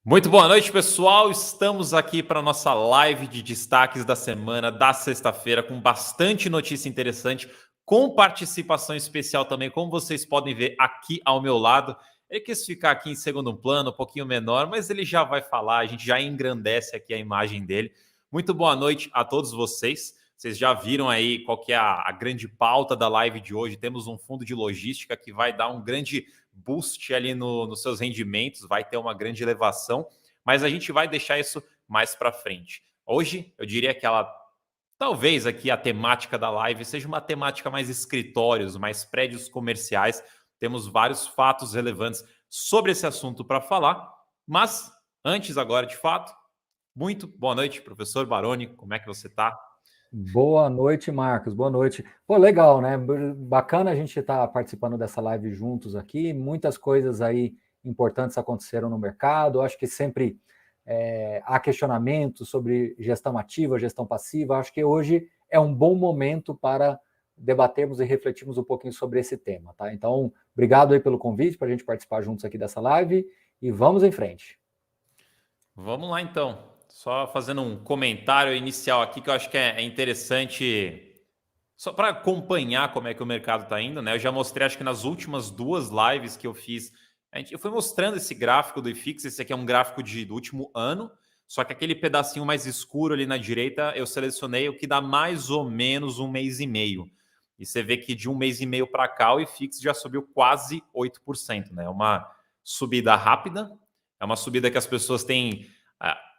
Muito boa noite, pessoal. Estamos aqui para a nossa live de destaques da semana, da sexta-feira, com bastante notícia interessante, com participação especial também, como vocês podem ver aqui ao meu lado. Ele quis ficar aqui em segundo plano, um pouquinho menor, mas ele já vai falar, a gente já engrandece aqui a imagem dele. Muito boa noite a todos vocês. Vocês já viram aí qual que é a grande pauta da live de hoje. Temos um fundo de logística que vai dar um grande boost ali nos seus rendimentos, vai ter uma grande elevação, mas a gente vai deixar isso mais para frente. Hoje, eu diria que talvez aqui a temática da live seja uma temática mais escritórios, mais prédios comerciais. Temos vários fatos relevantes sobre esse assunto para falar, mas antes agora, de fato, muito boa noite, professor Baroni, como é que você está? Boa noite, Marcos. Boa noite. Pô, legal, né? Bacana a gente estar participando dessa live juntos aqui. Muitas coisas aí importantes aconteceram no mercado. Acho que sempre há questionamentos sobre gestão ativa, gestão passiva. Acho que hoje é um bom momento para debatermos e refletirmos um pouquinho sobre esse tema, tá? Então, obrigado aí pelo convite para a gente participar juntos aqui dessa live e vamos em frente. Vamos lá, então. Só fazendo um comentário inicial aqui que eu acho que é interessante, só para acompanhar como é que o mercado está indo, né? Eu já mostrei, acho que nas últimas duas lives que eu fiz, eu fui mostrando esse gráfico do IFIX. Esse aqui é um gráfico do último ano, só que aquele pedacinho mais escuro ali na direita, eu selecionei o que dá mais ou menos um mês e meio. E você vê que de um mês e meio para cá, o IFIX já subiu quase 8%, né? É uma subida rápida, é uma subida que as pessoas têm...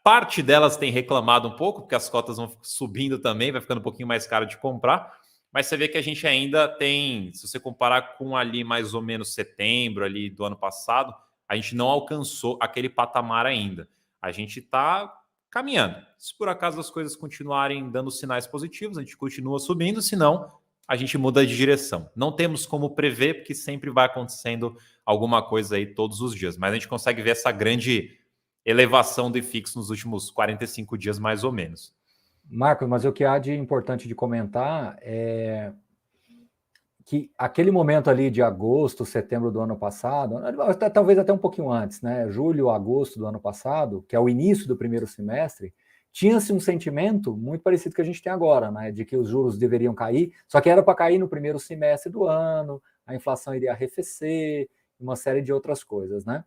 Parte delas tem reclamado um pouco, porque as cotas vão subindo também, vai ficando um pouquinho mais caro de comprar, mas você vê que a gente ainda tem, se você comparar com ali mais ou menos setembro ali do ano passado, a gente não alcançou aquele patamar ainda. A gente está caminhando. Se por acaso as coisas continuarem dando sinais positivos, a gente continua subindo, senão a gente muda de direção. Não temos como prever, porque sempre vai acontecendo alguma coisa aí todos os dias, mas a gente consegue ver essa grande elevação do IFIX nos últimos 45 dias, mais ou menos. Marcos, mas o que há de importante de comentar é que aquele momento ali de agosto, setembro do ano passado, talvez até um pouquinho antes, né? Julho, agosto do ano passado, que é o início do primeiro semestre, tinha-se um sentimento muito parecido com que a gente tem agora, né? De que os juros deveriam cair, só que era para cair no primeiro semestre do ano, a inflação iria arrefecer, uma série de outras coisas, né?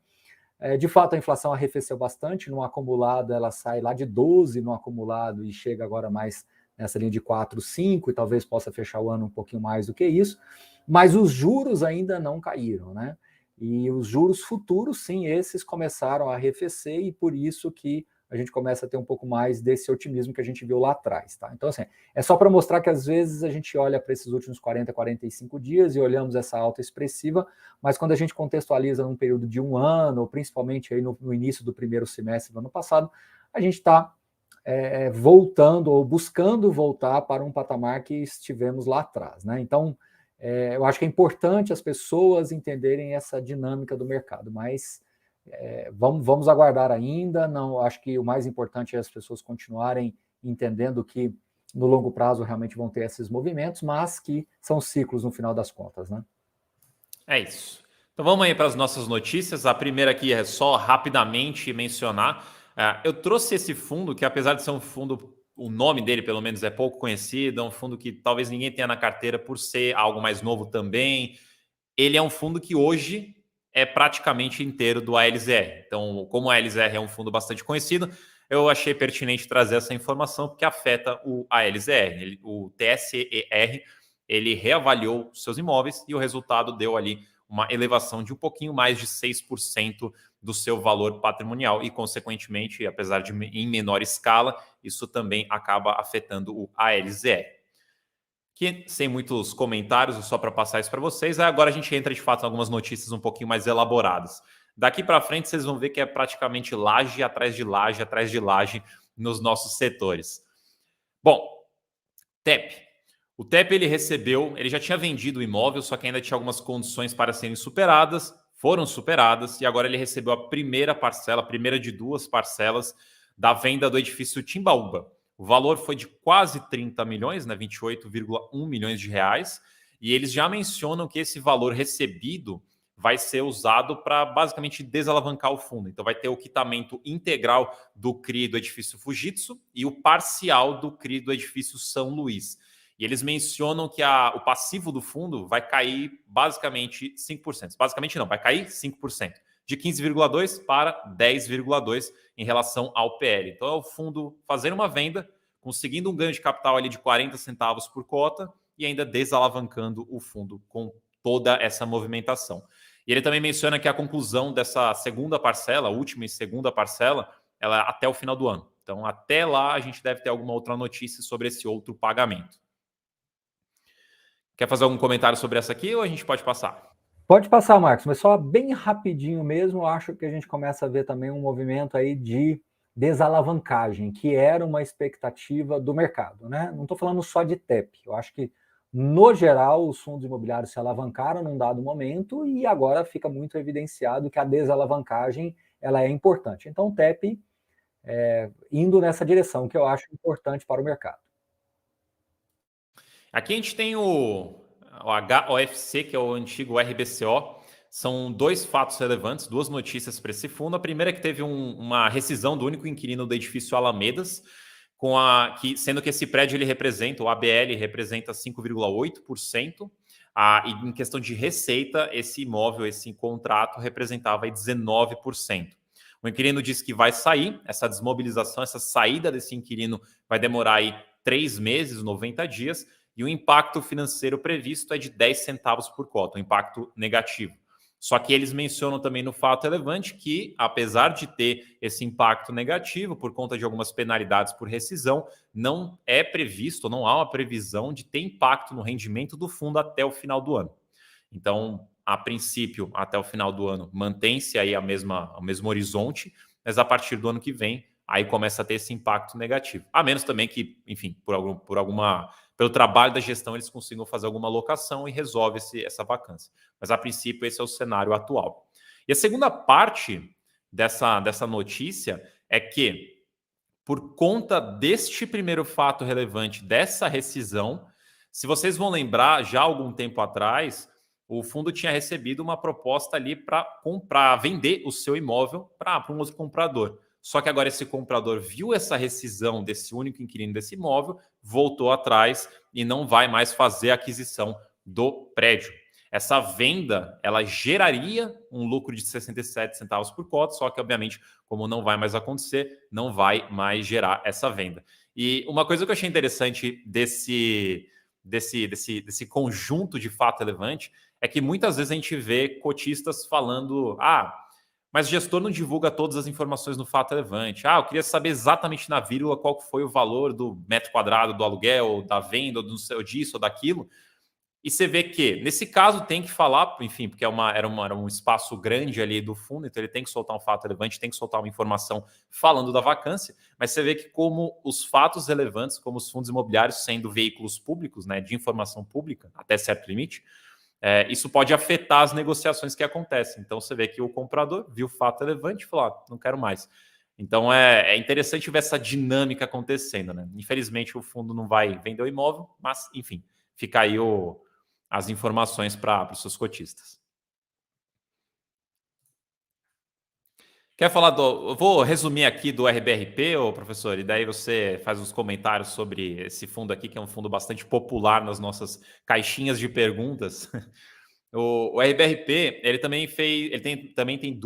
De fato, a inflação arrefeceu bastante, no acumulado ela sai lá de 12 no acumulado e chega agora mais nessa linha de 4, 5, e talvez possa fechar o ano um pouquinho mais do que isso, mas os juros ainda não caíram, né? E os juros futuros, sim, esses começaram a arrefecer e por isso que a gente começa a ter um pouco mais desse otimismo que a gente viu lá atrás, tá? Então, assim, é só para mostrar que às vezes a gente olha para esses últimos 40, 45 dias e olhamos essa alta expressiva, mas quando a gente contextualiza num período de um ano, ou principalmente aí no início do primeiro semestre do ano passado, a gente está voltando ou buscando voltar para um patamar que estivemos lá atrás, né? Então, eu acho que é importante as pessoas entenderem essa dinâmica do mercado, mas vamos aguardar ainda. Não, acho que o mais importante é as pessoas continuarem entendendo que no longo prazo realmente vão ter esses movimentos, mas que são ciclos no final das contas, né? É isso. Então vamos aí para as nossas notícias. A primeira aqui é só rapidamente mencionar. Eu trouxe esse fundo que, apesar de ser um fundo, o nome dele pelo menos é pouco conhecido, é um fundo que talvez ninguém tenha na carteira por ser algo mais novo também. Ele é um fundo que hoje é praticamente inteiro do ALZR. Então, como o ALZR é um fundo bastante conhecido, eu achei pertinente trazer essa informação porque afeta o ALZR. O TSER, ele reavaliou seus imóveis e o resultado deu ali uma elevação de um pouquinho mais de 6% do seu valor patrimonial e, consequentemente, apesar de em menor escala, isso também acaba afetando o ALZR. Que, sem muitos comentários, só para passar isso para vocês, agora a gente entra de fato em algumas notícias um pouquinho mais elaboradas. Daqui para frente vocês vão ver que é praticamente laje atrás de laje nos nossos setores. Bom, TEP. O TEP ele já tinha vendido o imóvel, só que ainda tinha algumas condições para serem superadas, foram superadas, e agora ele recebeu a primeira parcela, a primeira de duas parcelas da venda do edifício Timbaúba. O valor foi de quase 30 milhões, né, 28,1 milhões de reais, e eles já mencionam que esse valor recebido vai ser usado para basicamente desalavancar o fundo. Então vai ter o quitamento integral do CRI do edifício Fujitsu e o parcial do CRI do edifício São Luís. E eles mencionam que o passivo do fundo vai cair basicamente 5%. Basicamente não, vai cair 5%. De 15,2% para 10,2% em relação ao PL. Então é o fundo fazendo uma venda, conseguindo um ganho de capital ali de 40 centavos por cota e ainda desalavancando o fundo com toda essa movimentação. E ele também menciona que a conclusão dessa segunda parcela, última e segunda parcela, ela é até o final do ano. Então, até lá, a gente deve ter alguma outra notícia sobre esse outro pagamento. Quer fazer algum comentário sobre essa aqui ou a gente pode passar? Pode passar, Marcos, mas só bem rapidinho mesmo, eu acho que a gente começa a ver também um movimento aí de desalavancagem, que era uma expectativa do mercado, né? Não estou falando só de TEP, eu acho que, no geral, os fundos imobiliários se alavancaram num dado momento e agora fica muito evidenciado que a desalavancagem ela é importante. Então, o TEP indo nessa direção, que eu acho importante para o mercado. Aqui a gente tem o HOFC, que é o antigo RBCO. São dois fatos relevantes, duas notícias para esse fundo. A primeira é que teve uma rescisão do único inquilino do edifício Alamedas, sendo que esse prédio ele representa, o ABL representa 5,8%, e em questão de receita, esse imóvel, esse contrato representava 19%. O inquilino disse que vai sair, essa desmobilização, essa saída desse inquilino vai demorar aí 3 meses, 90 dias, e o impacto financeiro previsto é de 10 centavos por cota, um impacto negativo. Só que eles mencionam também no fato relevante que, apesar de ter esse impacto negativo por conta de algumas penalidades por rescisão, não é previsto, não há uma previsão de ter impacto no rendimento do fundo até o final do ano. Então, a princípio, até o final do ano, mantém-se aí o mesmo horizonte, mas a partir do ano que vem, aí começa a ter esse impacto negativo. A menos também que, enfim, pelo trabalho da gestão, eles consigam fazer alguma alocação e resolve essa vacância. Mas, a princípio, esse é o cenário atual. E a segunda parte dessa notícia é que, por conta deste primeiro fato relevante, dessa rescisão, se vocês vão lembrar, já há algum tempo atrás, o fundo tinha recebido uma proposta ali para vender o seu imóvel para um outro comprador. Só que agora esse comprador viu essa rescisão desse único inquilino desse imóvel, voltou atrás e não vai mais fazer a aquisição do prédio. Essa venda, ela geraria um lucro de 67 centavos por cota, só que, obviamente, como não vai mais acontecer, não vai mais gerar essa venda. E uma coisa que eu achei interessante desse conjunto de fato relevante é que muitas vezes a gente vê cotistas falando: mas o gestor não divulga todas as informações no fato relevante. Eu queria saber exatamente na vírgula qual foi o valor do metro quadrado do aluguel, da venda, ou disso ou daquilo. E você vê que, nesse caso, tem que falar, enfim, porque era um espaço grande ali do fundo, então ele tem que soltar um fato relevante, tem que soltar uma informação falando da vacância, mas você vê que como os fatos relevantes, como os fundos imobiliários sendo veículos públicos, né, de informação pública, até certo limite, isso pode afetar as negociações que acontecem. Então, você vê que o comprador viu o fato relevante e falou: não quero mais. Então, é interessante ver essa dinâmica acontecendo, né? Infelizmente, o fundo não vai vender o imóvel, mas, enfim, fica aí as informações para os seus cotistas. Quer falar eu vou resumir aqui do RBRP, professor, e daí você faz uns comentários sobre esse fundo aqui, que é um fundo bastante popular nas nossas caixinhas de perguntas. O RBRP, ele também tem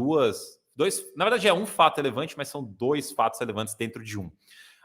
na verdade é um fato relevante, mas são dois fatos relevantes dentro de um.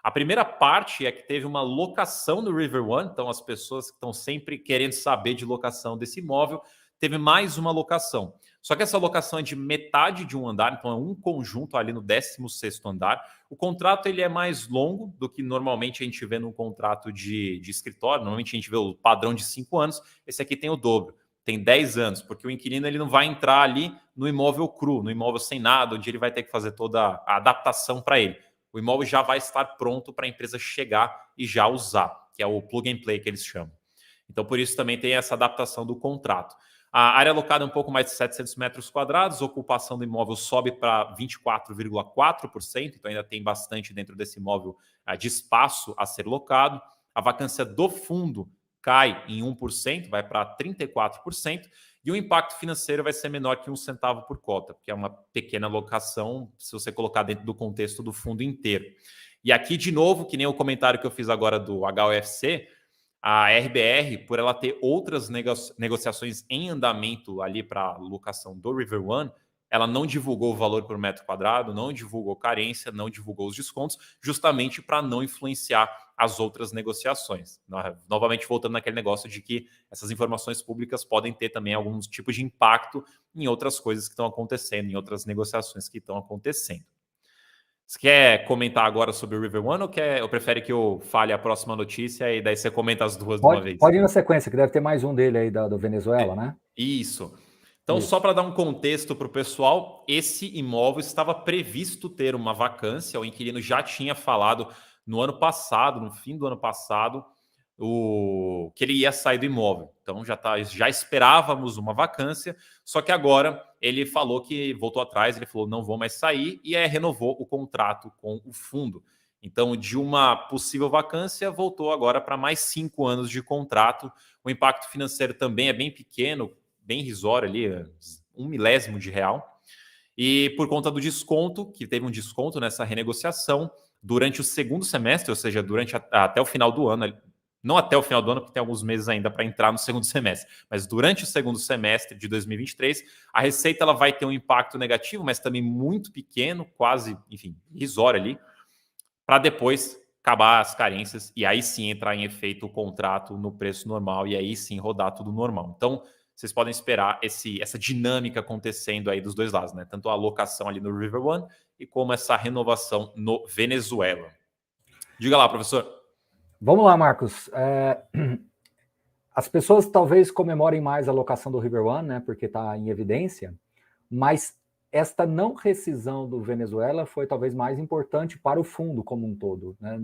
A primeira parte é que teve uma locação no River One, então as pessoas que estão sempre querendo saber de locação desse imóvel, teve mais uma locação. Só que essa locação é de metade de um andar, então é um conjunto ali no 16º andar. O contrato ele é mais longo do que normalmente a gente vê num contrato de escritório. Normalmente a gente vê o padrão de 5 anos, esse aqui tem o dobro, tem 10 anos, porque o inquilino ele não vai entrar ali no imóvel cru, no imóvel sem nada, onde ele vai ter que fazer toda a adaptação para ele. O imóvel já vai estar pronto para a empresa chegar e já usar, que é o plug and play que eles chamam. Então, por isso também tem essa adaptação do contrato. A área alocada é um pouco mais de 700 metros quadrados, a ocupação do imóvel sobe para 24,4%, então ainda tem bastante dentro desse imóvel de espaço a ser locado. A vacância do fundo cai em 1%, vai para 34%, e o impacto financeiro vai ser menor que 1 centavo por cota, porque é uma pequena alocação se você colocar dentro do contexto do fundo inteiro. E aqui, de novo, que nem o comentário que eu fiz agora do HUFC, a RBR, por ela ter outras negociações em andamento ali para a alocação do River One, ela não divulgou o valor por metro quadrado, não divulgou carência, não divulgou os descontos, justamente para não influenciar as outras negociações. Novamente, voltando naquele negócio de que essas informações públicas podem ter também alguns tipos de impacto em outras coisas que estão acontecendo, em outras negociações que estão acontecendo. Você quer comentar agora sobre o River One ou prefere que eu fale a próxima notícia e daí você comenta as duas de uma vez? Pode ir na sequência, que deve ter mais um dele aí do Venezuela, né? Isso. Então, só para dar um contexto para o pessoal, esse imóvel estava previsto ter uma vacância, o inquilino já tinha falado no ano passado, no fim do ano passado, que ele ia sair do imóvel. Então, já esperávamos uma vacância, só que agora ele falou que voltou atrás, ele falou não vou mais sair e renovou o contrato com o fundo. Então, de uma possível vacância, voltou agora para mais 5 anos de contrato. O impacto financeiro também é bem pequeno, bem irrisório ali, 1/1000 de real. E por conta do desconto, que teve um desconto nessa renegociação, durante o segundo semestre, ou seja, até o final do ano, não até o final do ano, porque tem alguns meses ainda para entrar no segundo semestre, mas durante o segundo semestre de 2023, a receita ela vai ter um impacto negativo, mas também muito pequeno, quase, enfim, irrisório ali, para depois acabar as carências e aí sim entrar em efeito o contrato no preço normal e aí sim rodar tudo normal. Então, vocês podem esperar essa dinâmica acontecendo aí dos dois lados, né? Tanto a alocação ali no River One e como essa renovação no Venezuela. Diga lá, professor. Vamos lá, Marcos. As pessoas talvez comemorem mais a alocação do River One, né? Porque está em evidência, mas esta não rescisão do Venezuela foi talvez mais importante para o fundo como um todo, né?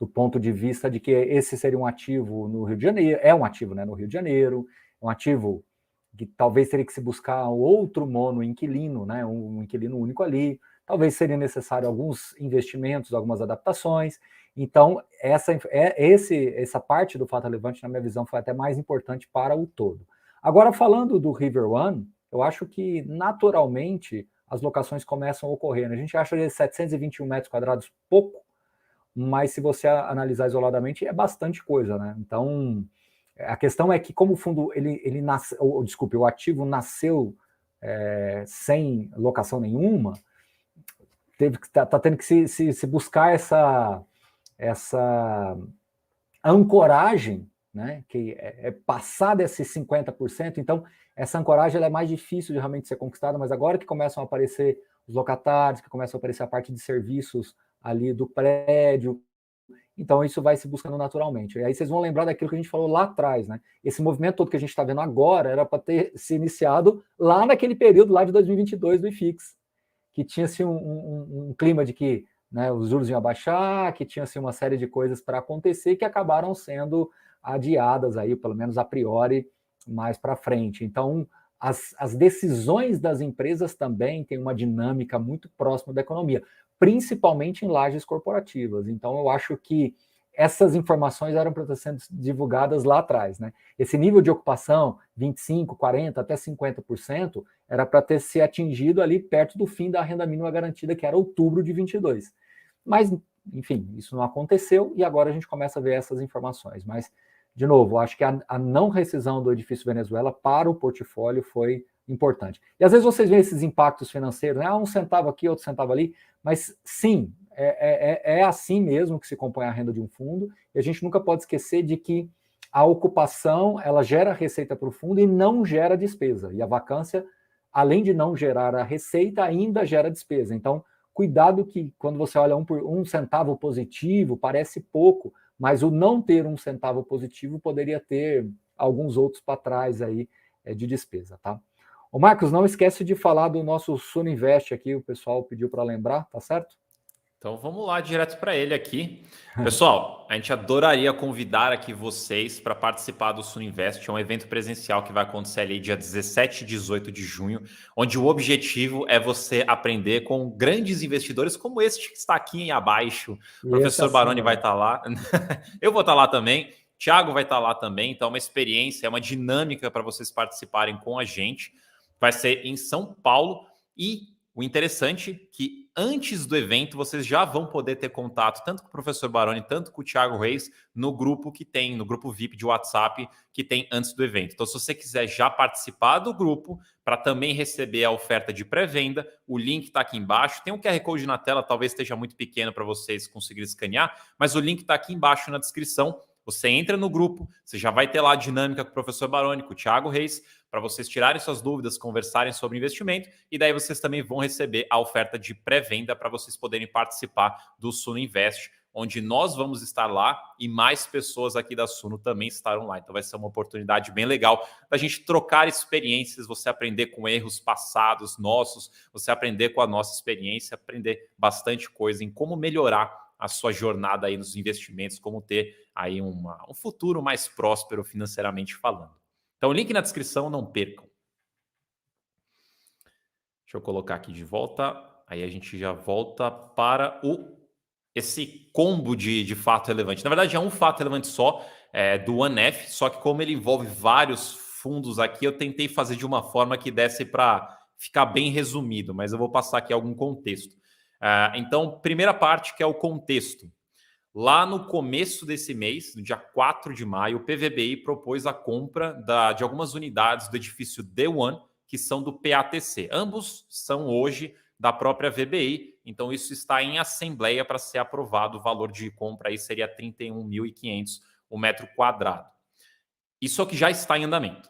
Do ponto de vista de que esse seria um ativo no Rio de Janeiro, é um ativo, né, no Rio de Janeiro, um ativo que talvez teria que se buscar outro mono-inquilino, né, um inquilino único ali, talvez seria necessário alguns investimentos, algumas adaptações. Então, essa parte do fato relevante, na minha visão, foi até mais importante para o todo. Agora, falando do River One, eu acho que, naturalmente, as locações começam a ocorrer. A gente acha 721 metros quadrados pouco, mas se você analisar isoladamente, é bastante coisa, né? Então, a questão é que como o fundo, ele nasceu, o ativo nasceu sem locação nenhuma, tá tendo que se buscar essa ancoragem, né, que é passar desses 50%, então essa ancoragem ela é mais difícil de realmente ser conquistada, mas agora que começam a aparecer os locatários, que começam a aparecer a parte de serviços ali do prédio, então isso vai se buscando naturalmente. E aí vocês vão lembrar daquilo que a gente falou lá atrás, né? Esse movimento todo que a gente está vendo agora era para ter se iniciado lá naquele período lá de 2022 do IFIX, que tinha-se um clima de que, né, os juros iam abaixar, que tinha-se uma série de coisas para acontecer que acabaram sendo adiadas aí, pelo menos a priori, mais para frente. Então, as decisões das empresas também têm uma dinâmica muito próxima da economia, principalmente em lajes corporativas. Então, eu acho que essas informações eram para estar sendo divulgadas lá atrás, né? Esse nível de ocupação, 25%, 40%, até 50%, era para ter se atingido ali perto do fim da renda mínima garantida, que era outubro de 22. Mas, enfim, isso não aconteceu e agora a gente começa a ver essas informações. Mas, de novo, acho que a não rescisão do edifício Venezuela para o portfólio foi importante. E às vezes vocês veem esses impactos financeiros, né? 1 centavo aqui, outro centavo ali, mas sim, é assim mesmo que se compõe a renda de um fundo, e a gente nunca pode esquecer de que a ocupação, ela gera receita para o fundo e não gera despesa, e a vacância, além de não gerar a receita, ainda gera despesa. Então, cuidado que quando você olha um centavo positivo, parece pouco, mas o não ter 1 centavo positivo poderia ter alguns outros para trás aí de despesa, tá? Ô Marcos, não esquece de falar do nosso Suninvest aqui, o pessoal pediu para lembrar, tá certo? Então vamos lá direto para ele aqui. Pessoal, a gente adoraria convidar aqui vocês para participar do Suninvest, é um evento presencial que vai acontecer ali dia 17 e 18 de junho, onde o objetivo é você aprender com grandes investidores como este que está aqui abaixo. O professor Baroni vai estar lá, eu vou estar lá também. Thiago vai estar lá também, então é uma experiência, é uma dinâmica para vocês participarem com a gente. Vai ser em São Paulo e o interessante é que antes do evento vocês já vão poder ter contato tanto com o professor Baroni, tanto com o Thiago Reis, no grupo que tem, no grupo VIP de WhatsApp que tem antes do evento. Então, se você quiser já participar do grupo, para também receber a oferta de pré-venda, o link está aqui embaixo. Tem um QR Code na tela, talvez esteja muito pequeno para vocês conseguirem escanear, mas o link está aqui embaixo na descrição. Você entra no grupo, você já vai ter lá a dinâmica com o professor Baroni, com o Thiago Reis, para vocês tirarem suas dúvidas, conversarem sobre investimento, e daí vocês também vão receber a oferta de pré-venda para vocês poderem participar do Suno Invest, onde nós vamos estar lá e mais pessoas aqui da Suno também estarão lá. Então vai ser uma oportunidade bem legal da gente trocar experiências, você aprender com erros passados nossos, você aprender com a nossa experiência, aprender bastante coisa em como melhorar a sua jornada aí nos investimentos, como ter aí um futuro mais próspero financeiramente falando. Então, link na descrição, não percam. Deixa eu colocar aqui de volta. Aí a gente já volta para esse combo de fato relevante. Na verdade, é um fato relevante só, do OneF, só que como ele envolve vários fundos aqui, eu tentei fazer de uma forma que desse para ficar bem resumido, mas eu vou passar aqui algum contexto. Então, primeira parte, que é o contexto. Lá no começo desse mês, no dia 4 de maio, o PVBI propôs a compra de algumas unidades do edifício D1, que são do PATC. Ambos são hoje da própria VBI, então isso está em assembleia para ser aprovado. O valor de compra aí seria 31.500 o metro quadrado. Isso é o que já está em andamento.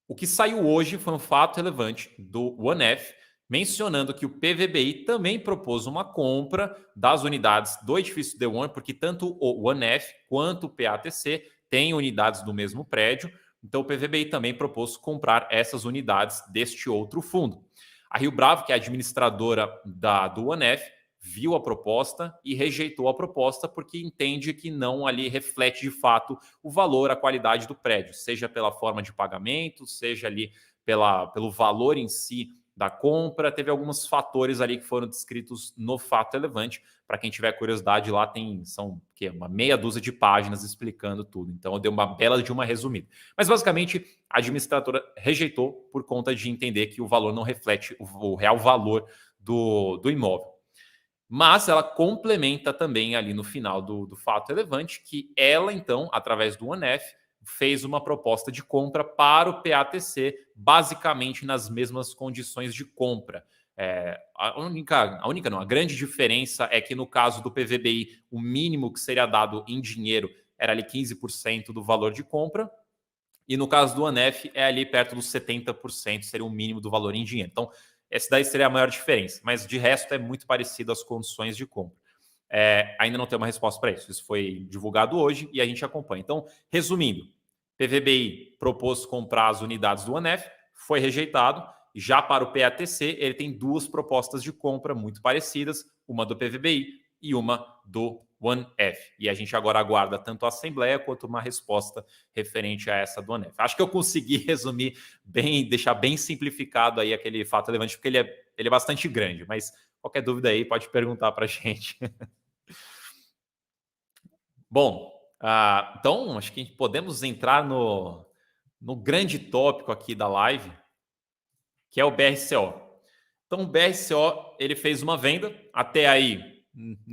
O que saiu hoje foi um fato relevante do OneF, mencionando que o PVBI também propôs uma compra das unidades do edifício D1, porque tanto o OneF quanto o PATC têm unidades do mesmo prédio, então o PVBI também propôs comprar essas unidades deste outro fundo. A Rio Bravo, que é a administradora do OneF, viu a proposta e rejeitou a proposta porque entende que não ali reflete de fato o valor, a qualidade do prédio, seja pela forma de pagamento, seja ali pelo valor em si da compra. Teve alguns fatores ali que foram descritos no fato relevante. Para quem tiver curiosidade, lá são uma meia dúzia de páginas explicando tudo. Então eu dei uma bela de uma resumida. Mas basicamente a administradora rejeitou por conta de entender que o valor não reflete o real valor do imóvel. Mas ela complementa também ali no final do fato relevante que ela, então, através do OneF, fez uma proposta de compra para o PATC, basicamente nas mesmas condições de compra. A grande diferença é que no caso do PVBI, o mínimo que seria dado em dinheiro era ali 15% do valor de compra, e no caso do OneF é ali perto dos 70%, seria o mínimo do valor em dinheiro. Então, essa daí seria a maior diferença, mas de resto é muito parecido às condições de compra. Ainda não tem uma resposta para isso. Isso foi divulgado hoje e a gente acompanha. Então, resumindo, PVBI propôs comprar as unidades do OneF, foi rejeitado. Já para o PATC, ele tem duas propostas de compra muito parecidas, uma do PVBI e uma do OneF. E a gente agora aguarda tanto a Assembleia quanto uma resposta referente a essa do OneF. Acho que eu consegui resumir bem, deixar bem simplificado aí aquele fato relevante, porque ele é bastante grande, mas qualquer dúvida aí pode perguntar para a gente. Bom, então acho que podemos entrar no grande tópico aqui da live, que é o BRCO. Então o BRCO ele fez uma venda, até aí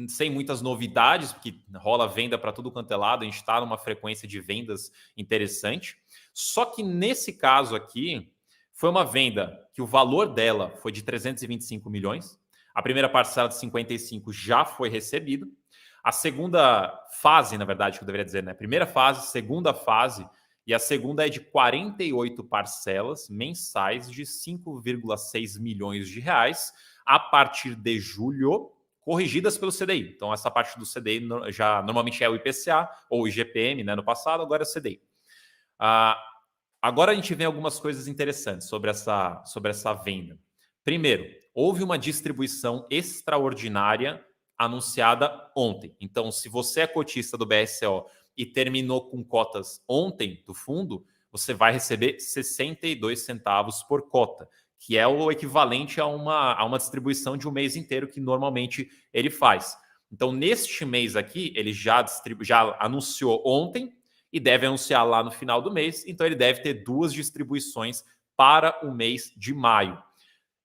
sem muitas novidades, porque rola venda para tudo quanto é lado, a gente está numa frequência de vendas interessante. Só que nesse caso aqui, foi uma venda que o valor dela foi de 325 milhões. A primeira parcela de 55 já foi recebida. A segunda fase, na verdade, que eu deveria dizer, né? Primeira fase, segunda fase, e a segunda é de 48 parcelas mensais de 5,6 milhões de reais a partir de julho, corrigidas pelo CDI. Então, essa parte do CDI já normalmente é o IPCA ou o IGPM, né, no passado, agora é o CDI. Agora a gente vê algumas coisas interessantes sobre essa venda. Primeiro, houve uma distribuição extraordinária anunciada ontem. Então, se você é cotista do BRCO e terminou com cotas ontem do fundo, você vai receber 62 centavos por cota, que é o equivalente a uma distribuição de um mês inteiro que normalmente ele faz. Então, neste mês aqui, ele já anunciou ontem e deve anunciar lá no final do mês, então ele deve ter 2 distribuições para o mês de maio.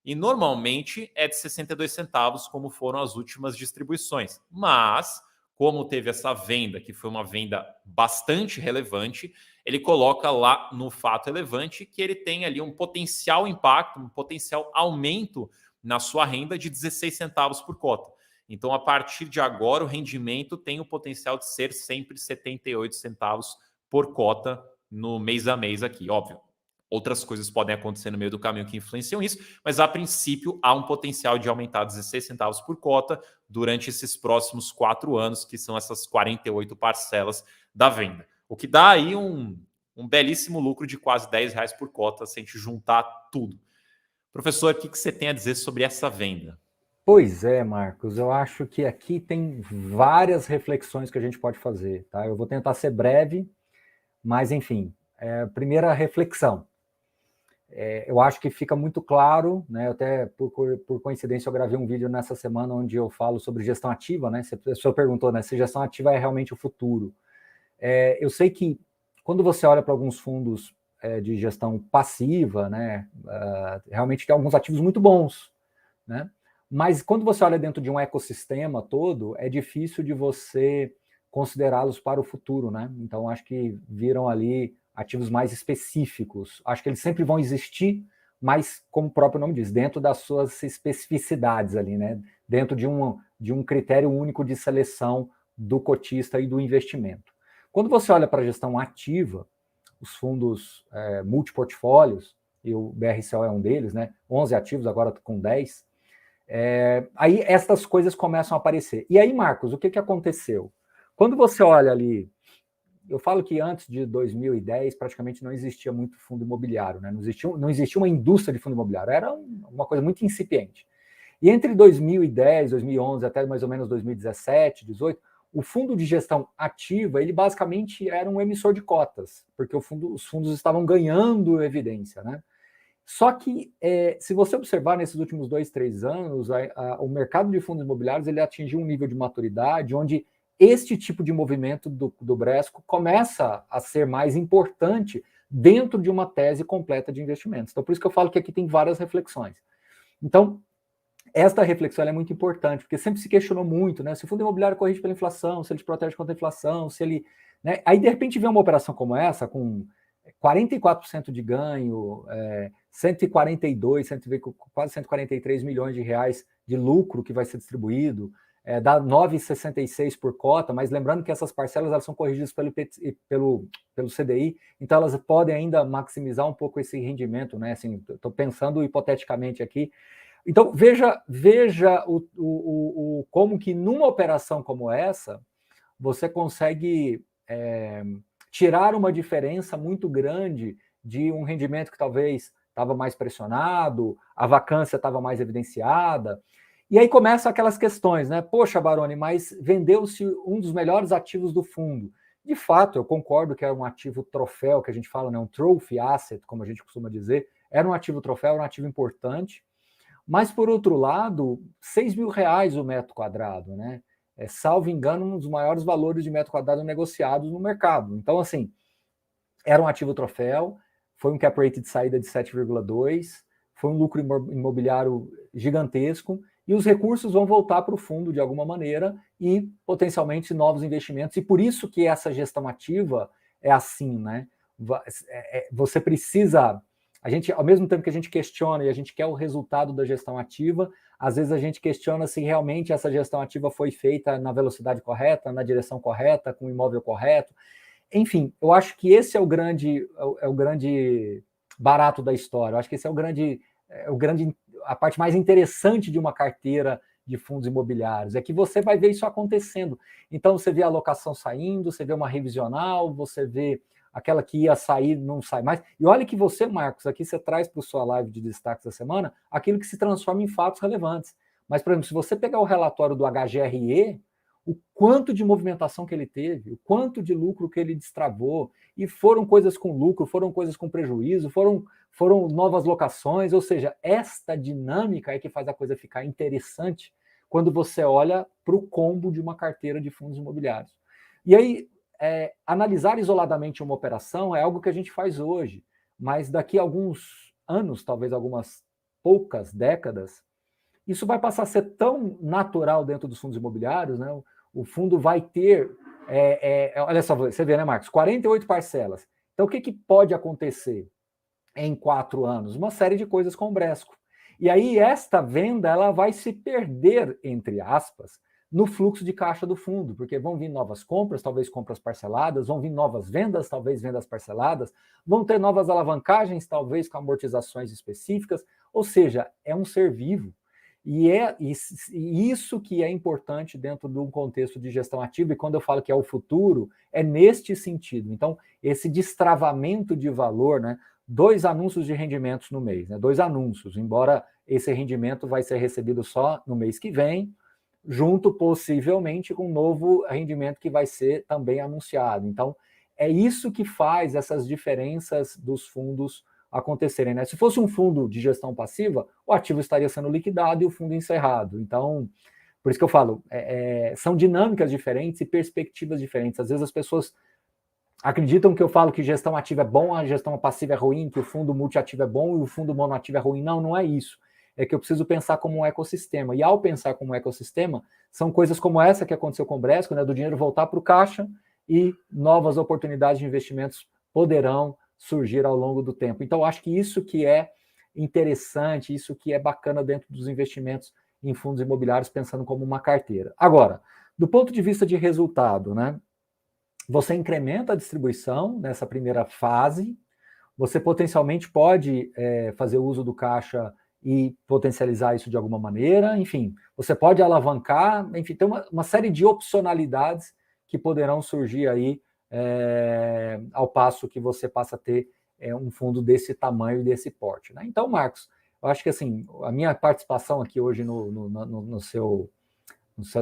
E normalmente é de 62 centavos, como foram as últimas distribuições. Mas, como teve essa venda, que foi uma venda bastante relevante, ele coloca lá no fato relevante que ele tem ali um potencial impacto, um potencial aumento na sua renda de 16 centavos por cota. Então, a partir de agora, o rendimento tem o potencial de ser sempre 78 centavos por cota no mês a mês aqui, óbvio. Outras coisas podem acontecer no meio do caminho que influenciam isso, mas a princípio há um potencial de aumentar 16 centavos por cota durante esses próximos 4 anos, que são essas 48 parcelas da venda. O que dá aí um belíssimo lucro de quase R$10 por cota, se a gente juntar tudo. Professor, o que você tem a dizer sobre essa venda? Pois é, Marcos, eu acho que aqui tem várias reflexões que a gente pode fazer, tá? Eu vou tentar ser breve, mas enfim, primeira reflexão. Eu acho que fica muito claro, né? Até por coincidência eu gravei um vídeo nessa semana onde eu falo sobre gestão ativa, né? A pessoa perguntou, né, se gestão ativa é realmente o futuro. Eu sei que quando você olha para alguns fundos de gestão passiva, né, realmente tem alguns ativos muito bons, né? Mas quando você olha dentro de um ecossistema todo, é difícil de você considerá-los para o futuro, né? Então acho que viram ali ativos mais específicos. Acho que eles sempre vão existir, mas, como o próprio nome diz, dentro das suas especificidades ali, né? Dentro de um critério único de seleção do cotista e do investimento. Quando você olha para a gestão ativa, os fundos multiportfólios, e o BRCO é um deles, né? 11 ativos, agora com 10. Aí estas coisas começam a aparecer. E aí, Marcos, o que aconteceu? Quando você olha ali, eu falo que antes de 2010 praticamente não existia muito fundo imobiliário, né? Não existia uma indústria de fundo imobiliário, era uma coisa muito incipiente. E entre 2010, 2011 até mais ou menos 2017, 2018, o fundo de gestão ativa, ele basicamente era um emissor de cotas, porque os fundos estavam ganhando evidência, né? Só que, se você observar nesses últimos 2, 3 anos, o mercado de fundos imobiliários ele atingiu um nível de maturidade onde este tipo de movimento do Bresco começa a ser mais importante dentro de uma tese completa de investimentos. Então, por isso que eu falo que aqui tem várias reflexões. Então, esta reflexão é muito importante, porque sempre se questionou muito, né? Se o fundo imobiliário corrige pela inflação, se ele te protege contra a inflação, se ele... Né? Aí, de repente, vem uma operação como essa, com 44% de ganho, 142, quase 143 milhões de reais de lucro que vai ser distribuído, dá 9,66 por cota, mas lembrando que essas parcelas elas são corrigidas pelo CDI, então elas podem ainda maximizar um pouco esse rendimento, né? Assim, estou pensando hipoteticamente aqui. Então, veja como que numa operação como essa, você consegue tirar uma diferença muito grande de um rendimento que talvez estava mais pressionado, a vacância estava mais evidenciada. E aí começam aquelas questões, né? Poxa, Baroni, mas vendeu-se um dos melhores ativos do fundo. De fato, eu concordo que era um ativo troféu, que a gente fala, né? Um trophy asset, como a gente costuma dizer. Era um ativo troféu, era um ativo importante. Mas, por outro lado, R$6.000 o metro quadrado, né? Salvo engano, um dos maiores valores de metro quadrado negociados no mercado. Então, assim, era um ativo troféu, foi um cap rate de saída de 7,2, foi um lucro imobiliário gigantesco, e os recursos vão voltar para o fundo de alguma maneira e potencialmente novos investimentos. E por isso que essa gestão ativa é assim, né? Você precisa... A gente, ao mesmo tempo que a gente questiona e a gente quer o resultado da gestão ativa, às vezes a gente questiona se realmente essa gestão ativa foi feita na velocidade correta, na direção correta, com o imóvel correto. Enfim, eu acho que esse é o grande barato da história. Eu acho que esse é a parte mais interessante de uma carteira de fundos imobiliários, é que você vai ver isso acontecendo. Então, você vê a alocação saindo, você vê uma revisional, você vê aquela que ia sair, não sai mais. E olha que você, Marcos, aqui você traz para a sua live de destaques da semana aquilo que se transforma em fatos relevantes. Mas, por exemplo, se você pegar o relatório do HGRE, o quanto de movimentação que ele teve, o quanto de lucro que ele destravou, e foram coisas com lucro, foram coisas com prejuízo, foram novas locações, ou seja, esta dinâmica é que faz a coisa ficar interessante quando você olha para o combo de uma carteira de fundos imobiliários. E aí, analisar isoladamente uma operação é algo que a gente faz hoje, mas daqui a alguns anos, talvez algumas poucas décadas, isso vai passar a ser tão natural dentro dos fundos imobiliários, né? O fundo vai ter, olha só, você vê, né, Marcos? 48 parcelas. Então, o que pode acontecer em 4 anos? Uma série de coisas com o Bresco. E aí, esta venda ela vai se perder, entre aspas, no fluxo de caixa do fundo, porque vão vir novas compras, talvez compras parceladas, vão vir novas vendas, talvez vendas parceladas, vão ter novas alavancagens, talvez com amortizações específicas, ou seja, é um ser vivo. E isso que é importante dentro de um contexto de gestão ativa, e quando eu falo que é o futuro, é neste sentido. Então, esse destravamento de valor, né? 2 anúncios de rendimentos no mês, né? 2 anúncios, embora esse rendimento vai ser recebido só no mês que vem, junto possivelmente com um novo rendimento que vai ser também anunciado. Então, é isso que faz essas diferenças dos fundos acontecerem, né? Se fosse um fundo de gestão passiva, o ativo estaria sendo liquidado e o fundo encerrado. Então, por isso que eu falo, são dinâmicas diferentes e perspectivas diferentes. Às vezes as pessoas acreditam que eu falo que gestão ativa é bom, a gestão passiva é ruim, que o fundo multiativo é bom e o fundo monoativo é ruim. Não, não é isso. É que eu preciso pensar como um ecossistema. E ao pensar como um ecossistema, são coisas como essa que aconteceu com o Bresco, né, do dinheiro voltar para o caixa e novas oportunidades de investimentos poderão surgir ao longo do tempo. Então, acho que isso que é interessante, isso que é bacana dentro dos investimentos em fundos imobiliários, pensando como uma carteira. Agora, do ponto de vista de resultado, né, você incrementa a distribuição nessa primeira fase, você potencialmente pode fazer uso do caixa e potencializar isso de alguma maneira, enfim, você pode alavancar, enfim, tem uma série de opcionalidades que poderão surgir aí ao passo que você passa a ter um fundo desse tamanho e desse porte, né? Então, Marcos, eu acho que assim, a minha participação aqui hoje no seu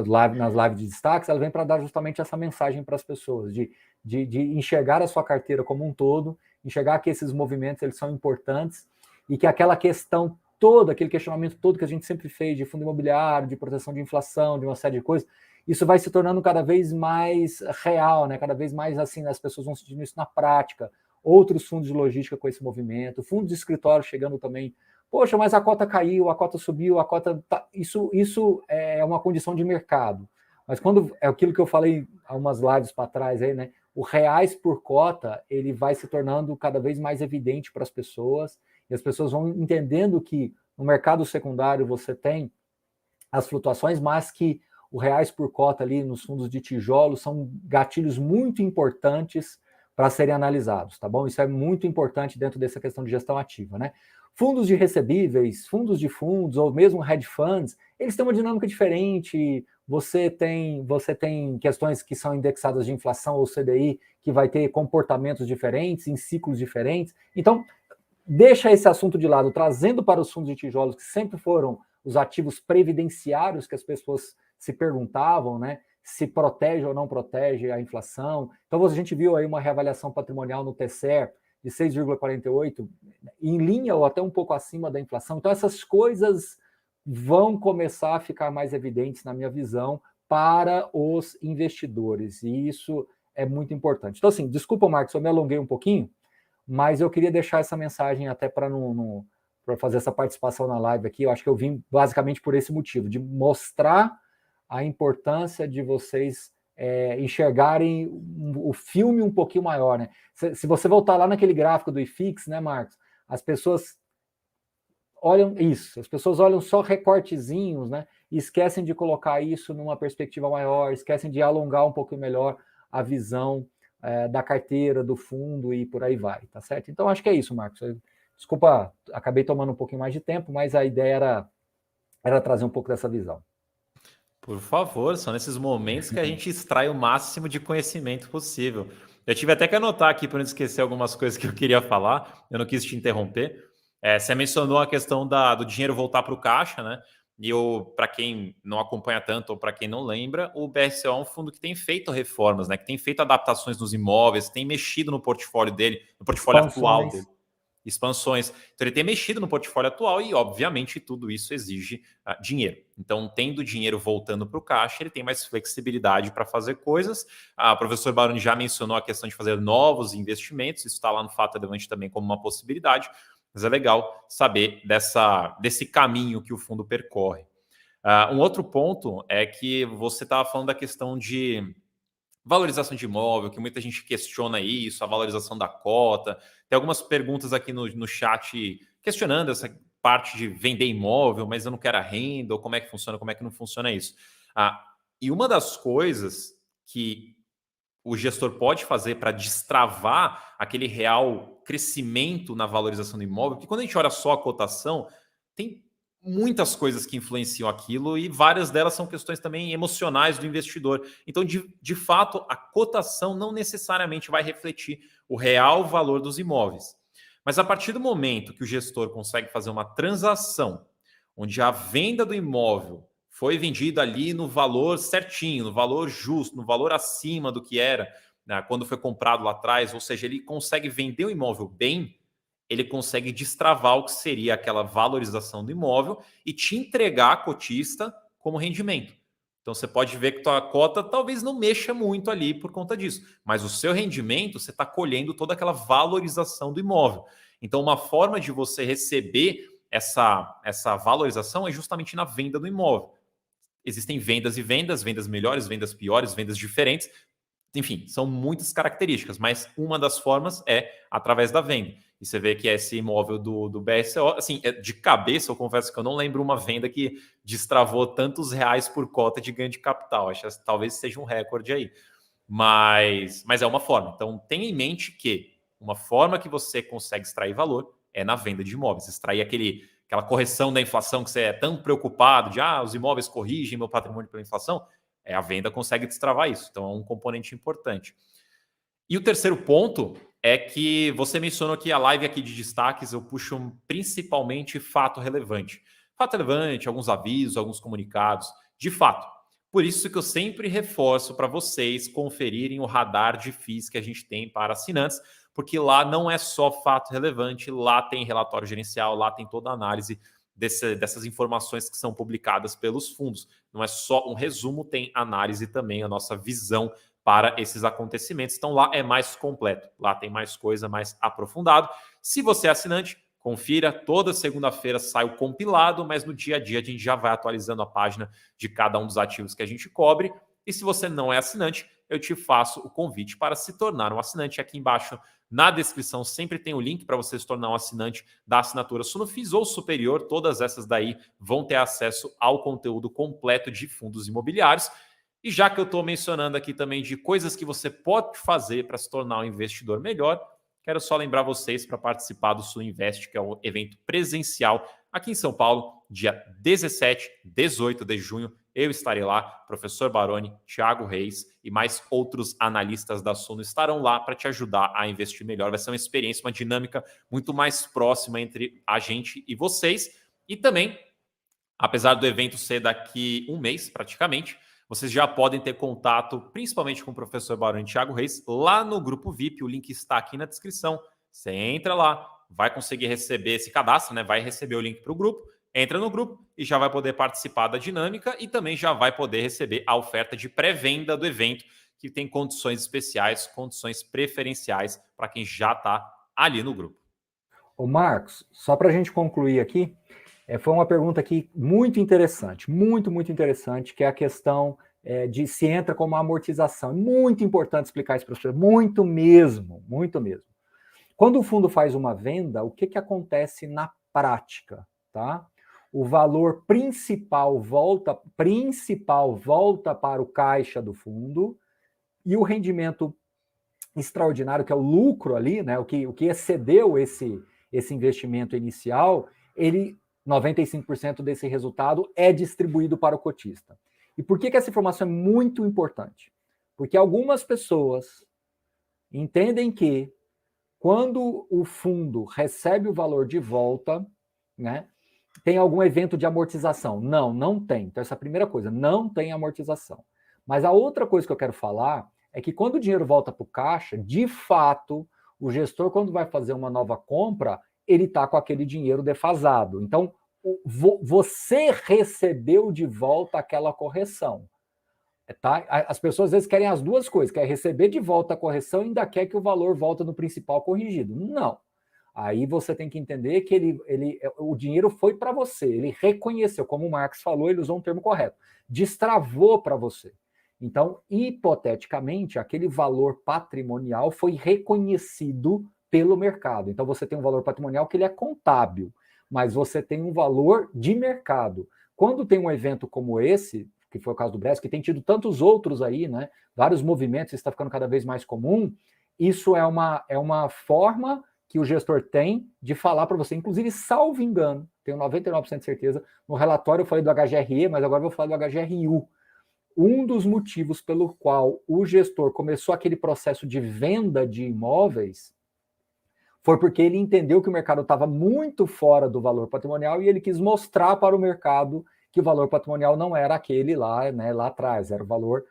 live, nas lives de destaques, ela vem para dar justamente essa mensagem para as pessoas, de enxergar a sua carteira como um todo, enxergar que esses movimentos eles são importantes e que aquela questão toda, aquele questionamento todo que a gente sempre fez de fundo imobiliário, de proteção de inflação, de uma série de coisas, isso vai se tornando cada vez mais real, né? Cada vez mais assim, as pessoas vão sentindo isso na prática. Outros fundos de logística com esse movimento, fundos de escritório chegando também. Poxa, mas a cota caiu, a cota subiu, a cota... Isso é uma condição de mercado. Mas quando é aquilo que eu falei há umas lives para trás aí, né? O reais por cota, ele vai se tornando cada vez mais evidente para as pessoas, e as pessoas vão entendendo que no mercado secundário você tem as flutuações, mas que o reais por cota ali nos fundos de tijolo são gatilhos muito importantes para serem analisados, tá bom? Isso é muito importante dentro dessa questão de gestão ativa, né? Fundos de recebíveis, fundos de fundos, ou mesmo hedge funds, eles têm uma dinâmica diferente. Você tem questões que são indexadas de inflação ou CDI, que vai ter comportamentos diferentes, em ciclos diferentes. Então, deixa esse assunto de lado, trazendo para os fundos de tijolos, que sempre foram os ativos previdenciários que as pessoas se perguntavam, né? Se protege ou não protege a inflação. Então, a gente viu aí uma reavaliação patrimonial no TCE de 6,48, em linha ou até um pouco acima da inflação. Então, essas coisas vão começar a ficar mais evidentes, na minha visão, para os investidores. E isso é muito importante. Então, assim, desculpa, Marcos, eu me alonguei um pouquinho, mas eu queria deixar essa mensagem até para fazer essa participação na live aqui. Eu acho que eu vim basicamente por esse motivo, de mostrar a importância de vocês enxergarem o filme um pouquinho maior, né? Se você voltar lá naquele gráfico do IFIX, né, Marcos? As pessoas olham isso, as pessoas olham só recortezinhos, né? E esquecem de colocar isso numa perspectiva maior, esquecem de alongar um pouquinho melhor a visão da carteira, do fundo e por aí vai, tá certo? Então, acho que é isso, Marcos. Desculpa, acabei tomando um pouquinho mais de tempo, mas a ideia era trazer um pouco dessa visão. Por favor, são nesses momentos que a gente extrai o máximo de conhecimento possível. Eu tive até que anotar aqui para não esquecer algumas coisas que eu queria falar, eu não quis te interromper. Você mencionou a questão do dinheiro voltar para o caixa, né? E para quem não acompanha tanto ou para quem não lembra, o BSO é um fundo que tem feito reformas, né? Que tem feito adaptações nos imóveis, tem mexido no portfólio dele, no portfólio atual dele. expansões. Então ele tem mexido no portfólio atual e, obviamente, tudo isso exige dinheiro. Então, tendo dinheiro voltando para o caixa, ele tem mais flexibilidade para fazer coisas. O professor Baroni já mencionou a questão de fazer novos investimentos, isso está lá no Fato Relevante também como uma possibilidade, mas é legal saber desse caminho que o fundo percorre. Um outro ponto é que você estava falando da questão de valorização de imóvel, que muita gente questiona isso, a valorização da cota. Tem algumas perguntas aqui no chat questionando essa parte de vender imóvel, mas eu não quero a renda, ou como é que funciona, como é que não funciona isso. E uma das coisas que o gestor pode fazer para destravar aquele real crescimento na valorização do imóvel, porque quando a gente olha só a cotação, tem muitas coisas que influenciam aquilo e várias delas são questões também emocionais do investidor. Então, de fato, a cotação não necessariamente vai refletir o real valor dos imóveis. Mas a partir do momento que o gestor consegue fazer uma transação onde a venda do imóvel foi vendida ali no valor certinho, no valor justo, no valor acima do que era, né, quando foi comprado lá atrás, ou seja, ele consegue vender o imóvel bem, ele consegue destravar o que seria aquela valorização do imóvel e te entregar a cotista como rendimento. Então você pode ver que tua cota talvez não mexa muito ali por conta disso, mas o seu rendimento você está colhendo toda aquela valorização do imóvel. Então uma forma de você receber essa valorização é justamente na venda do imóvel. Existem vendas e vendas, vendas melhores, vendas piores, vendas diferentes. Enfim, são muitas características, mas uma das formas é através da venda. E você vê que esse imóvel do BSO, assim, de cabeça, eu confesso que eu não lembro uma venda que destravou tantos reais por cota de ganho de capital. Acho que talvez seja um recorde aí. Mas é uma forma. Então, tenha em mente que uma forma que você consegue extrair valor é na venda de imóveis. Extrair aquela correção da inflação que você é tão preocupado de os imóveis corrigem meu patrimônio pela inflação. A venda consegue destravar isso. Então, é um componente importante. E o terceiro ponto é que você mencionou que a live aqui de destaques eu puxo principalmente fato relevante. Fato relevante, alguns avisos, alguns comunicados. De fato. Por isso que eu sempre reforço para vocês conferirem o radar de FIIs que a gente tem para assinantes, porque lá não é só fato relevante, lá tem relatório gerencial, lá tem toda a análise dessas informações que são publicadas pelos fundos. Não é só um resumo, tem análise também, a nossa visão para esses acontecimentos. Então lá é mais completo, lá tem mais coisa, mais aprofundado. Se você é assinante, confira, toda segunda-feira sai o compilado, mas no dia a dia a gente já vai atualizando a página de cada um dos ativos que a gente cobre. E se você não é assinante, eu te faço o convite para se tornar um assinante. Aqui embaixo na descrição sempre tem o link para você se tornar um assinante da assinatura Sunofis ou superior. Todas essas daí vão ter acesso ao conteúdo completo de fundos imobiliários. E já que eu estou mencionando aqui também de coisas que você pode fazer para se tornar um investidor melhor, quero só lembrar vocês para participar do Sul Invest, que é um evento presencial aqui em São Paulo, dia 17, 18 de junho. Eu estarei lá, professor Baroni, Thiago Reis e mais outros analistas da Suno estarão lá para te ajudar a investir melhor. Vai ser uma experiência, uma dinâmica muito mais próxima entre a gente e vocês. E também, apesar do evento ser daqui um mês praticamente, vocês já podem ter contato, principalmente com o professor Baroni e Thiago Reis, lá no grupo VIP. O link está aqui na descrição. Você entra lá, vai conseguir receber esse cadastro, né? Vai receber o link para o grupo. Entra no grupo e já vai poder participar da dinâmica e também já vai poder receber a oferta de pré-venda do evento, que tem condições especiais, condições preferenciais para quem já está ali no grupo. Ô Marcos, só para a gente concluir aqui, foi uma pergunta aqui muito interessante, muito interessante, que é a questão de se entra como amortização. É muito importante explicar isso para você, muito mesmo, muito mesmo. Quando o fundo faz uma venda, o que acontece na prática, tá? O valor principal volta para o caixa do fundo e o rendimento extraordinário, que é o lucro ali, né, o que excedeu esse investimento inicial, 95% desse resultado é distribuído para o cotista. E por que essa informação é muito importante? Porque algumas pessoas entendem que quando o fundo recebe o valor de volta, né, tem algum evento de amortização? Não, não tem. Então, essa é a primeira coisa, não tem amortização. Mas a outra coisa que eu quero falar é que quando o dinheiro volta para o caixa, de fato, o gestor, quando vai fazer uma nova compra, ele está com aquele dinheiro defasado. Então, você recebeu de volta aquela correção. Tá? As pessoas às vezes querem as duas coisas, quer receber de volta a correção e ainda quer que o valor volte no principal corrigido. Não. Aí você tem que entender que o dinheiro foi para você, ele reconheceu, como o Marx falou, ele usou um termo correto, destravou para você. Então, hipoteticamente, aquele valor patrimonial foi reconhecido pelo mercado. Então, você tem um valor patrimonial que ele é contábil, mas você tem um valor de mercado. Quando tem um evento como esse, que foi o caso do Bresco, que tem tido tantos outros aí, né? Vários movimentos, isso está ficando cada vez mais comum. Isso é uma forma que o gestor tem de falar para você, inclusive, salvo engano, tenho 99% de certeza, no relatório eu falei do HGRE, mas agora eu vou falar do HGRU. Um dos motivos pelo qual o gestor começou aquele processo de venda de imóveis foi porque ele entendeu que o mercado estava muito fora do valor patrimonial e ele quis mostrar para o mercado que o valor patrimonial não era aquele lá, né, lá atrás, era o valor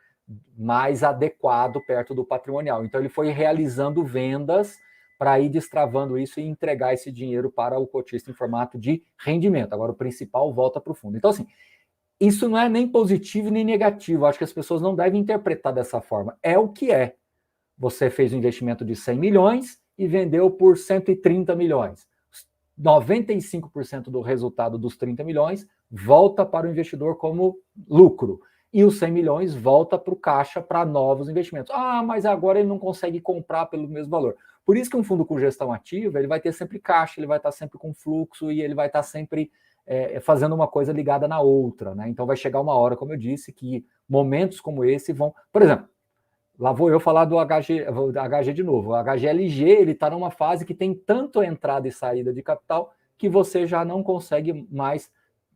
mais adequado perto do patrimonial. Então ele foi realizando vendas para ir destravando isso e entregar esse dinheiro para o cotista em formato de rendimento. Agora o principal volta para o fundo. Então assim, isso não é nem positivo nem negativo. Acho que as pessoas não devem interpretar dessa forma. É o que é. Você fez um investimento de 100 milhões e vendeu por 130 milhões. 95% do resultado dos 30 milhões volta para o investidor como lucro. E os 100 milhões volta para o caixa para novos investimentos. Ah, mas agora ele não consegue comprar pelo mesmo valor. Por isso que um fundo com gestão ativa, ele vai ter sempre caixa, ele vai estar sempre com fluxo e ele vai estar sempre fazendo uma coisa ligada na outra, né? Então vai chegar uma hora, como eu disse, que momentos como esse vão... Por exemplo, lá vou eu falar do HG de novo. O HGLG, ele está numa fase que tem tanto entrada e saída de capital que você já não consegue mais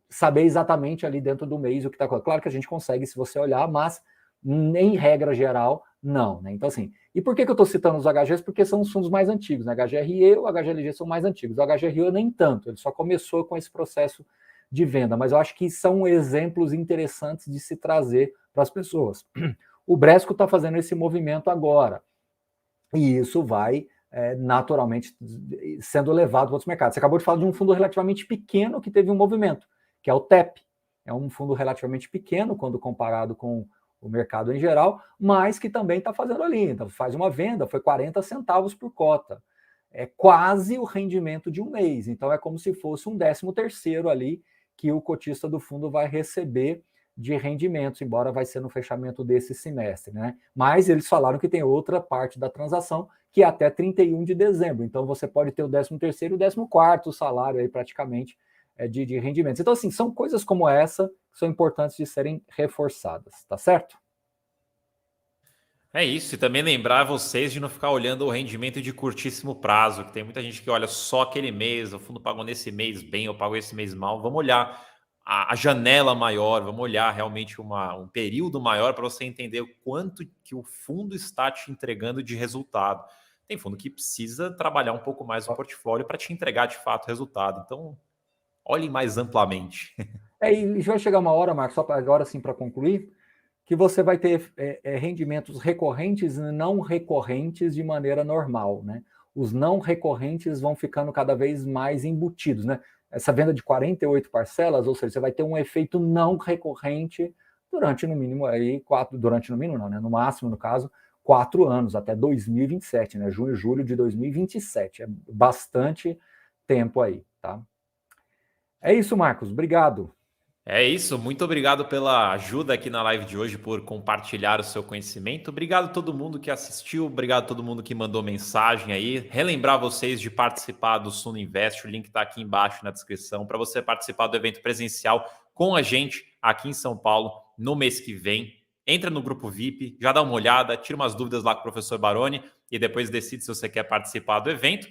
saber exatamente ali dentro do mês o que está acontecendo. Claro que a gente consegue se você olhar, mas em regra geral, não. Né? Então, assim, e por que eu estou citando os HGs? Porque são os fundos mais antigos. Né? HGRE e o HGLG são mais antigos. O HGRE nem tanto, ele só começou com esse processo de venda, mas eu acho que são exemplos interessantes de se trazer para as pessoas. O Bresco está fazendo esse movimento agora. E isso vai naturalmente sendo levado para outros mercados. Você acabou de falar de um fundo relativamente pequeno que teve um movimento, que é o TEP. É um fundo relativamente pequeno quando comparado com o mercado em geral, mas que também está fazendo ali. Então, faz uma venda, foi 40 centavos por cota. É quase o rendimento de um mês. Então, é como se fosse um 13º ali que o cotista do fundo vai receber de rendimentos, embora vai ser no fechamento desse semestre, né? Mas eles falaram que tem outra parte da transação que é até 31 de dezembro. Então você pode ter o 13º e o 14º salário aí praticamente de rendimentos. Então assim, são coisas como essa que são importantes de serem reforçadas, tá certo? É isso, e também lembrar vocês de não ficar olhando o rendimento de curtíssimo prazo, que tem muita gente que olha só aquele mês, o fundo pagou nesse mês bem, ou pagou esse mês mal. Vamos olhar a janela maior, vamos olhar realmente um período maior para você entender o quanto que o fundo está te entregando de resultado. Tem fundo que precisa trabalhar um pouco mais o portfólio para te entregar de fato resultado. Então, olhe mais amplamente. E vai chegar uma hora, Marcos, só agora sim para concluir, que você vai ter rendimentos recorrentes e não recorrentes de maneira normal, né? Os não recorrentes vão ficando cada vez mais embutidos, né? Essa venda de 48 parcelas, ou seja, você vai ter um efeito não recorrente durante no mínimo aí durante no mínimo não, né? No máximo, no caso, 4 anos, até 2027, né? Junho e julho de 2027. É bastante tempo aí, tá? É isso, Marcos. Obrigado. É isso, muito obrigado pela ajuda aqui na live de hoje, por compartilhar o seu conhecimento. Obrigado a todo mundo que assistiu, obrigado a todo mundo que mandou mensagem aí. Relembrar vocês de participar do Suno Invest, o link está aqui embaixo na descrição, para você participar do evento presencial com a gente aqui em São Paulo no mês que vem. Entra no grupo VIP, já dá uma olhada, tira umas dúvidas lá com o professor Baroni e depois decide se você quer participar do evento.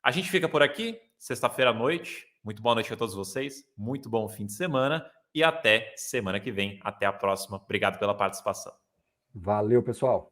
A gente fica por aqui, sexta-feira à noite. Muito boa noite a todos vocês, muito bom fim de semana. E até semana que vem. Até a próxima. Obrigado pela participação. Valeu, pessoal.